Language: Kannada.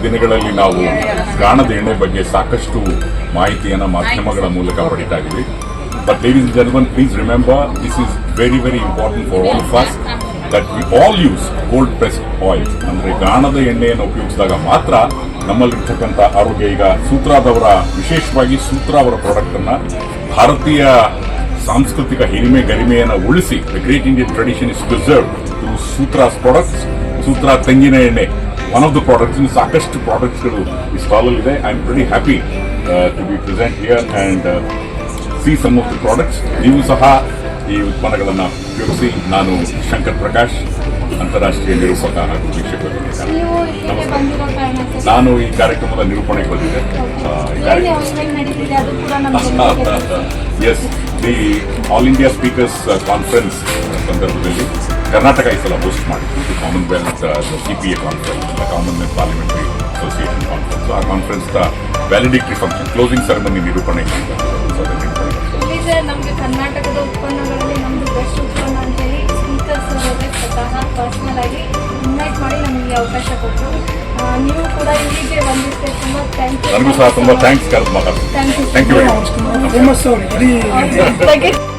ದಿನಗಳಲ್ಲಿ ನಾವು ಗಾಣದ ಎಣ್ಣೆ ಬಗ್ಗೆ ಸಾಕಷ್ಟು ಮಾಹಿತಿಯನ್ನು ಮಾಧ್ಯಮಗಳ ಮೂಲಕ ಪಡಿತಾ ಇದ್ದೀವಿ. But ladies and gentlemen, please remember, this is very, very important for all of us that we all use cold pressed oil. ಅಂದ್ರೆ ಗಾಣದ ಎಣ್ಣೆಯನ್ನು ಉಪಯೋಗಿಸಿದಾಗ ಮಾತ್ರ ನಮ್ಮಲ್ಲಿರ್ತಕ್ಕಂಥ ಆರೋಗ್ಯ. ಈಗ ಸೂತ್ರಾದವರ ವಿಶೇಷವಾಗಿ ಸೂತ್ರ ಅವರ ಪ್ರಾಡಕ್ಟ್ ಅನ್ನ ಭಾರತೀಯ ಸಾಂಸ್ಕೃತಿಕ ಹಿರಿಮೆ ಗರಿಮೆಯನ್ನು ಉಳಿಸಿ the great Indian tradition is preserved through sutras products. ಸೂತ್ರ ತೆಂಗಿನ ಎಣ್ಣೆ ಒನ್ ಆಫ್ ದ ಪ್ರಾಡಕ್ಟ್ಸ್. ಸಾಕಷ್ಟು ಪ್ರಾಡಕ್ಟ್ಸ್ಗಳು ಈ ಸ್ಟಾಲಲ್ಲಿ ಇದೆ. I am very happy to be present here and see some of the products. ನೀವು ಸಹ ಈ ಉತ್ಪನ್ನಗಳನ್ನು ಉಪಯೋಗಿಸಿ. ನಾನು ಶಂಕರ್ ಪ್ರಕಾಶ್, ಅಂತಾರಾಷ್ಟ್ರೀಯ ನಿರೂಪಕ ಹಾಗೂ ವೀಕ್ಷಕರು. ನಾನು ಈ ಕಾರ್ಯಕ್ರಮದ ನಿರೂಪಣೆಗೆ ಬಂದಿದ್ದೆ. Yes, the all India speakers conference ಸಂದರ್ಭದಲ್ಲಿ ಕರ್ನಾಟಕ ಈ ಸಲ ಹೋಸ್ಟ್ ಮಾಡಿದ್ದು Commonwealth CPA conference, Commonwealth Parliamentary Association conference. ಆ conference valedictory function closing ceremony ನಿರೂಪಣೆ ನಮಗೆ ಕರ್ನಾಟಕದ ಉತ್ಪನ್ನಗಳಲ್ಲಿ ನಮ್ದು ಬೆಸ್ಟ್ ಉತ್ಪನ್ನ ಅಂತೇಳಿ ಸ್ಪೀಕರ್ಸ್ ಸ್ವತಃ ಪರ್ಸನಲ್ ಆಗಿ ಇನ್ವೈಟ್ ಮಾಡಿ ನಮಗೆ ಅವಕಾಶ ಕೊಟ್ಟರು. ನೀವು ಕೂಡ ಇಲ್ಲಿಗೆ ಬಂದಿದ್ದೆ, ತುಂಬ ಥ್ಯಾಂಕ್ ಯು. ನನಗೂ ಸಹ ತುಂಬ thanks. Thank you very much.